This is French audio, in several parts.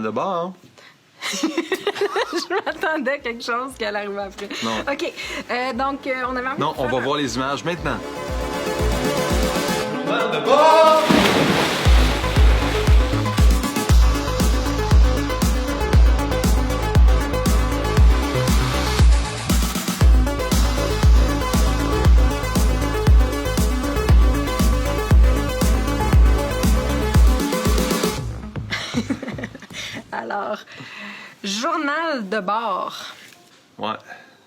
De bord, Je m'attendais à quelque chose qui allait arriver après. Non. OK. Donc, on avait envie Non, de on faire va voir les images maintenant. De bord! Alors, journal de bord. Ouais.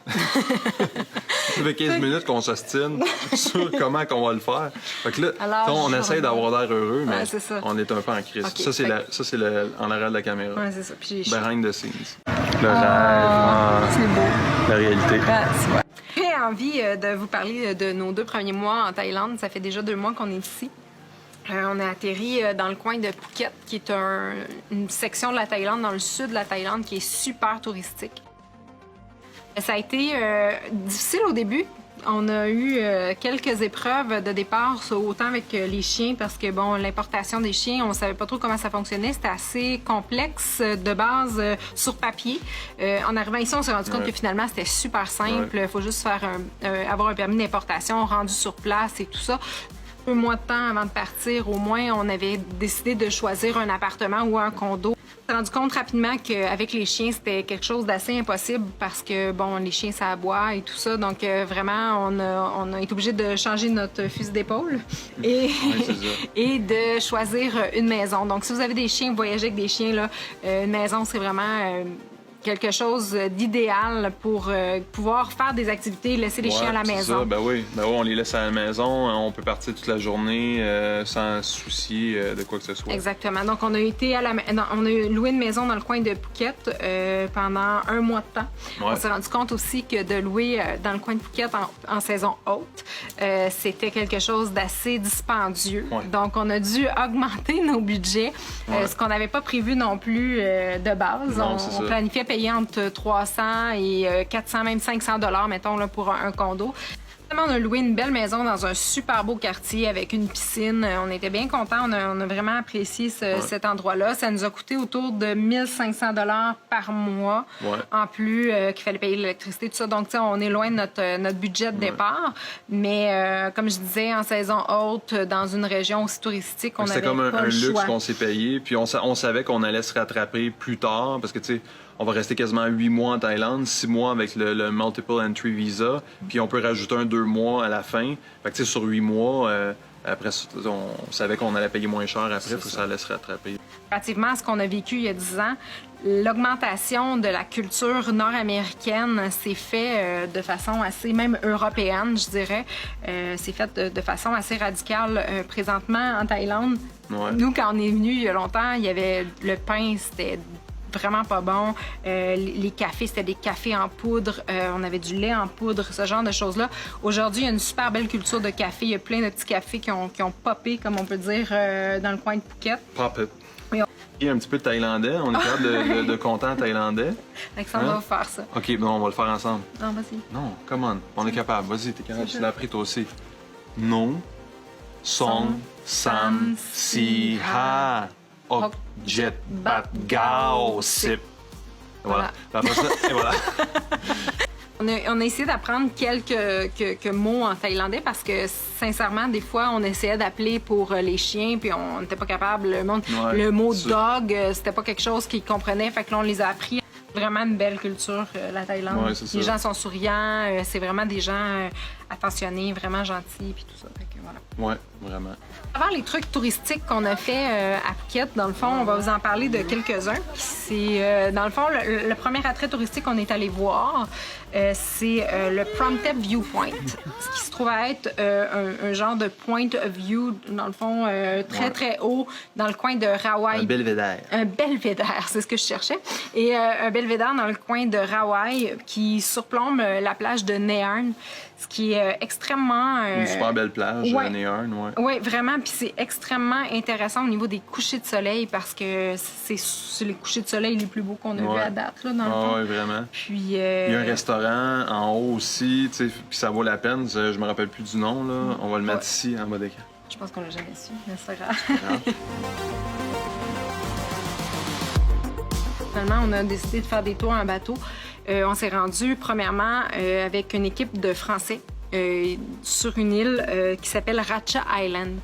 Ça fait 15 minutes qu'on s'ostine sur comment qu'on va le faire. Fait que là, Alors, on essaie d'avoir l'air heureux, mais c'est ça. on est un peu en crise. Okay, Ça, c'est en arrière de la caméra. Ouais, c'est ça. Puis j'ai Behind the scenes. Le rêve, c'est beau. la réalité. J'ai envie de vous parler de nos 2 premiers mois en Thaïlande. Ça fait déjà 2 mois qu'on est ici. On a atterri dans le coin de Phuket, qui est une section de la Thaïlande, dans le sud de la Thaïlande, qui est super touristique. Ça a été difficile au début. On a eu quelques épreuves de départ, autant avec les chiens, parce que, bon, l'importation des chiens, on savait pas trop comment ça fonctionnait. C'était assez complexe de base sur papier. En arrivant ici, on s'est rendu compte que finalement, c'était super simple. Il faut juste avoir un permis d'importation rendu sur place et tout ça. 2 mois de temps avant de partir, au moins, on avait décidé de choisir un appartement ou un condo. On s'est rendu compte rapidement qu'avec les chiens, c'était quelque chose d'assez impossible parce que, bon, les chiens, ça aboie et tout ça. Donc, vraiment, on a été obligé de changer notre fusil d'épaule et, et de choisir une maison. Donc, si vous avez des chiens, vous voyagez avec des chiens, là, une maison, c'est vraiment... quelque chose d'idéal pour pouvoir faire des activités, laisser les chiens à la maison. Ça. Ben oui, on les laisse à la maison, on peut partir toute la journée sans souci de quoi que ce soit. Exactement. Donc, on a loué une maison dans le coin de Phuket pendant 1 mois de temps. Ouais. On s'est rendu compte aussi que de louer dans le coin de Phuket en saison haute, c'était quelque chose d'assez dispendieux. Ouais. Donc, on a dû augmenter nos budgets, ce qu'on n'avait pas prévu non plus de base. Non, on planifiait payer entre 300 et 400, même 500 $, mettons, là, pour un condo. On a loué une belle maison dans un super beau quartier avec une piscine. On était bien contents. On a vraiment apprécié cet endroit-là. Ça nous a coûté autour de 1 500 $ par mois. Ouais. En plus, qu'il fallait payer l'électricité, tout ça. Donc, tu sais, on est loin de notre budget de départ. Mais, comme je disais, en saison haute, dans une région aussi touristique, on avait pas le choix. C'était comme un luxe qu'on s'est payé. Puis, on savait qu'on allait se rattraper plus tard parce que, tu sais, on va rester quasiment 8 mois en Thaïlande, 6 mois avec le Multiple Entry Visa, puis on peut rajouter 2 mois à la fin. Fait que, tu sais, sur 8 mois, après, on savait qu'on allait payer moins cher après, que ça allait se rattraper. Relativement à ce qu'on a vécu il y a 10 ans, l'augmentation de la culture nord-américaine s'est fait de façon assez, même européenne, je dirais. C'est fait de façon assez radicale présentement en Thaïlande. Ouais. Nous, quand on est venu il y a longtemps, il y avait le pain, c'était vraiment pas bon. Les cafés, c'était des cafés en poudre. On avait du lait en poudre, ce genre de choses-là. Aujourd'hui, il y a une super belle culture de café. Il y a plein de petits cafés qui ont popé, comme on peut dire, dans le coin de Phuket. Pop it. Il y a un petit peu de thaïlandais. On est capable de compter en thaïlandais. Alexandre va faire ça. OK, bon, on va le faire ensemble. Non, vas-y. Non, come on. On est capable. Vas-y, t'es capable. Tu l'as appris toi aussi. Non. Song. Sam. Si. Ha. Ok, jet, bat, gao, sip. Voilà. Et voilà. On a essayé d'apprendre quelques mots en thaïlandais parce que, sincèrement, des fois, on essayait d'appeler pour les chiens puis on n'était pas capable. Le mot dog, c'était pas quelque chose qu'ils comprenaient. Fait que là, on les a appris. Vraiment une belle culture, la Thaïlande. Ouais, les gens sont souriants. C'est vraiment des gens attentionnés, vraiment gentils puis tout ça. Fait que, voilà. Ouais, vraiment. Avant les trucs touristiques qu'on a fait à Phuket, dans le fond, on va vous en parler de quelques-uns. C'est, dans le fond, le premier attrait touristique qu'on est allé voir, c'est le Promthep Viewpoint, ce qui se trouve à être un genre de point of view, dans le fond, très haut, dans le coin de Rawai. Un belvédère. Un belvédère, c'est ce que je cherchais. Et un belvédère dans le coin de Rawai qui surplombe la plage de Nea Harn, ce qui est extrêmement... Une super belle plage, Nea Harn, ouais. Oui, vraiment. Puis c'est extrêmement intéressant au niveau des couchers de soleil parce que c'est les couchers de soleil les plus beaux qu'on a vus à date, là, dans le fond. Oui, vraiment. Puis, il y a un restaurant en haut aussi, tu sais, puis ça vaut la peine. Je me rappelle plus du nom, là. On va le mettre ici, en bas d'écran. Je pense qu'on l'a jamais su, mais c'est pas grave. Finalement, on a décidé de faire des tours en bateau. On s'est rendu premièrement avec une équipe de Français sur une île qui s'appelle Ratcha Island.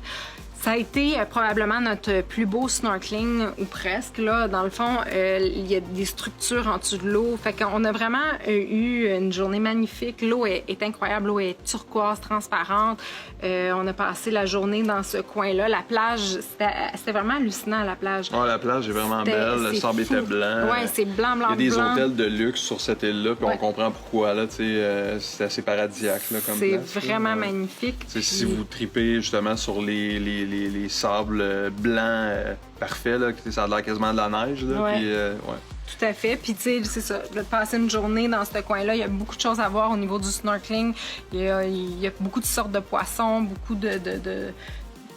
Ça a été probablement notre plus beau snorkeling, ou presque. Là. Dans le fond, il y a des structures en dessous de l'eau. Fait qu'on a vraiment eu une journée magnifique. L'eau est incroyable. L'eau est turquoise, transparente. On a passé la journée dans ce coin-là. La plage, c'était vraiment hallucinant, la plage. Oh, la plage est vraiment belle. Le sable était blanc. Oui, c'est blanc, blanc, blanc. Il y a des hôtels de luxe sur cette île-là, puis on comprend pourquoi. Là, c'est assez paradisiaque là, comme place. C'est vraiment magnifique. Puis... Si vous tripez justement sur les sables blancs parfaits, là, ça a l'air quasiment de la neige. Là, ouais. Puis, ouais. Tout à fait. Puis, tu sais, c'est ça. De passer une journée dans ce coin-là, il y a beaucoup de choses à voir au niveau du snorkeling. Il y a beaucoup de sortes de poissons, beaucoup de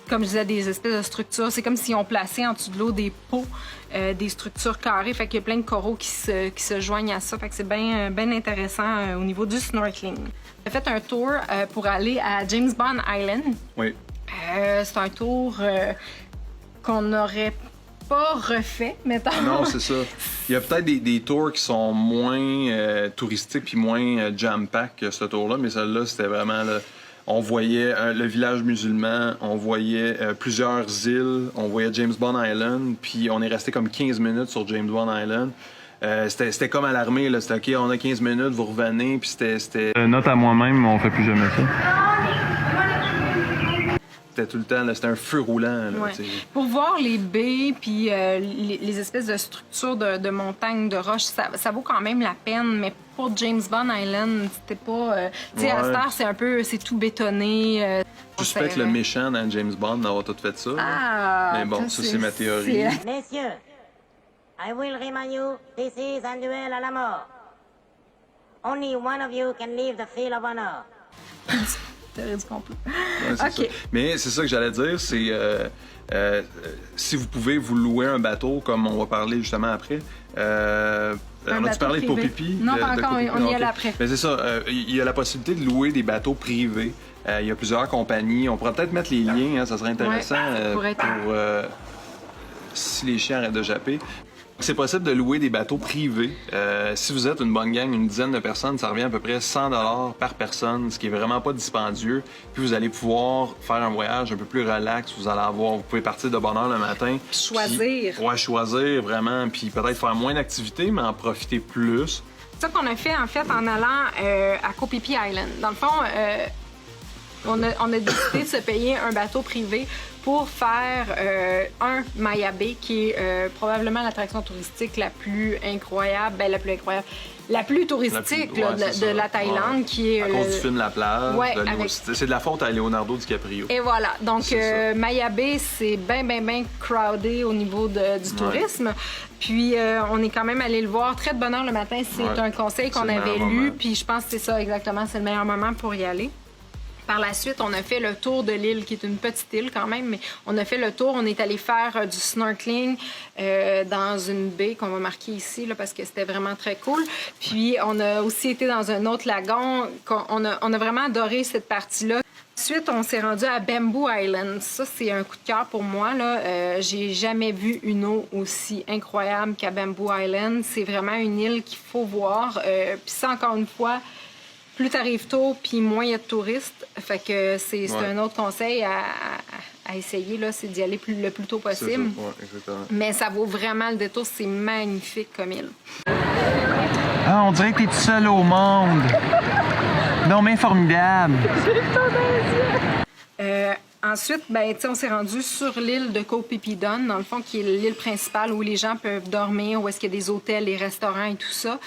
comme je disais, des espèces de structures. C'est comme si on plaçait en dessous de l'eau des pots, des structures carrées. Fait qu'il y a plein de coraux qui se joignent à ça. Fait que c'est bien intéressant au niveau du snorkeling. J'ai fait un tour pour aller à James Bond Island. Oui. C'est un tour qu'on n'aurait pas refait, mettons. Non, c'est ça. Il y a peut-être des tours qui sont moins touristiques puis moins jam-pack que ce tour-là, mais celle-là, c'était vraiment... Là, on voyait le village musulman, on voyait plusieurs îles, on voyait James Bond Island, puis on est resté comme 15 minutes sur James Bond Island. C'était comme à l'armée, là. C'était OK, on a 15 minutes, vous revenez, puis c'était... Note à moi-même, on fait plus jamais ça. C'était tout le temps, c'était un feu roulant. Là, ouais. Pour voir les baies puis les espèces de structures de montagnes, de roches, ça vaut quand même la peine, mais pour James Bond Island, c'était pas... tu sais, à cette heure, c'est tout bétonné. Je suspecte le méchant dans James Bond d'avoir tout fait ça. Ah, mais bon, ça, c'est ma théorie. Messieurs, I will remind you, this is un duel à la mort. Only one of you can leave the field of honor. Théorie du complot. Ouais, okay. Mais c'est ça que j'allais dire, c'est si vous pouvez vous louer un bateau, comme on va parler justement après. On a-tu parlé de Popipi? Non, pas encore, on y allait après. Mais c'est ça, il y a la possibilité de louer des bateaux privés. Il y a plusieurs compagnies. On pourrait peut-être mettre les liens, hein, ça serait intéressant pour si les chiens arrêtent de japper. C'est possible de louer des bateaux privés. Si vous êtes une bonne gang, une dizaine de personnes, ça revient à peu près 100 $ par personne, ce qui est vraiment pas dispendieux. Puis vous allez pouvoir faire un voyage un peu plus relax. Vous pouvez partir de bonne heure le matin. Choisir. Puis, choisir vraiment. Puis peut-être faire moins d'activités, mais en profiter plus. C'est ça qu'on a fait en allant à Koh Phi Phi Island. Dans le fond, on a décidé de se payer un bateau privé pour faire un Maya Bay, qui est probablement l'attraction touristique la plus incroyable, la plus touristique de la Thaïlande, qui est... À cause du film La Plage, c'est de la faute à Leonardo DiCaprio. Et voilà, donc Maya Bay, c'est bien crowded au niveau du tourisme. Puis on est quand même allé le voir très de bonne heure le matin, c'est un conseil qu'on avait lu, puis je pense que c'est ça exactement, c'est le meilleur moment pour y aller. Par la suite, on a fait le tour de l'île, qui est une petite île quand même, mais on a fait le tour. On est allé faire du snorkeling dans une baie qu'on va marquer ici, là, parce que c'était vraiment très cool. Puis, on a aussi été dans un autre lagon. On a vraiment adoré cette partie-là. Ensuite, on s'est rendu à Bamboo Island. Ça, c'est un coup de cœur pour moi, là. J'ai jamais vu une eau aussi incroyable qu'à Bamboo Island. C'est vraiment une île qu'il faut voir. Puis ça, encore une fois... Plus t'arrives tôt, puis moins il y a de touristes. Fait que c'est un autre conseil à essayer, là, c'est d'y aller le plus tôt possible. Exactement. Mais ça vaut vraiment le détour, c'est magnifique comme île. Ah, on dirait que t'es tout seul au monde. Non, mais formidable. Ensuite, on s'est rendu sur l'île de Koh Phi Phi Don, dans le fond, qui est l'île principale où les gens peuvent dormir, où est-ce qu'il y a des hôtels, des restaurants et tout ça.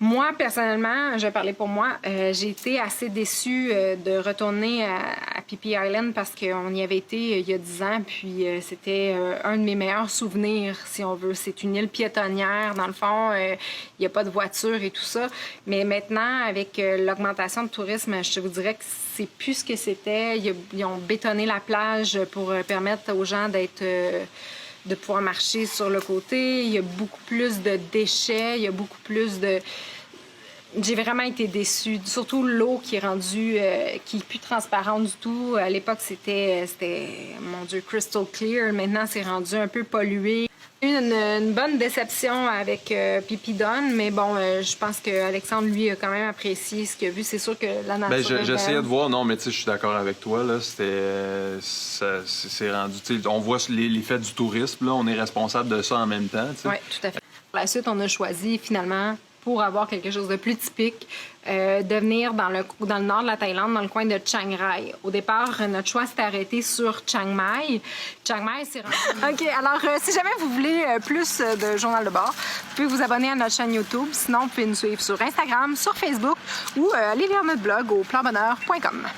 Moi, personnellement, je vais parler pour moi, j'ai été assez déçue de retourner à Phi Phi Island parce qu'on y avait été il y a 10 ans, puis c'était un de mes meilleurs souvenirs, si on veut. C'est une île piétonnière, dans le fond, il n'y a pas de voiture et tout ça. Mais maintenant, avec l'augmentation de tourisme, je vous dirais que c'est plus ce que c'était. Ils ont bétonné la plage pour permettre aux gens de pouvoir marcher sur le côté. Il y a beaucoup plus de déchets, il y a beaucoup plus de... J'ai vraiment été déçue. Surtout l'eau qui est rendue, qui est plus transparente du tout. À l'époque, c'était, mon Dieu, crystal clear. Maintenant, c'est rendu un peu pollué. eu une bonne déception avec Pipidon, mais bon, je pense que Alexandre, lui, a quand même apprécié ce qu'il a vu. C'est sûr que la nature. Ben, est j'essayais belle. de voir, non, mais tu sais, je suis d'accord avec toi, là. C'est rendu, tu sais, on voit l'effet du tourisme, là. On est responsable de ça en même temps, tu sais. Oui, tout à fait. Par la suite, on a choisi finalement, pour avoir quelque chose de plus typique, de venir dans le nord de la Thaïlande, dans le coin de Chiang Rai. Au départ, notre choix s'est arrêté sur Chiang Mai. Chiang Mai, c'est rendu... OK, alors si jamais vous voulez plus de Journal de bord, vous pouvez vous abonner à notre chaîne YouTube. Sinon, vous pouvez nous suivre sur Instagram, sur Facebook ou aller lire notre blog au planbonheur.com.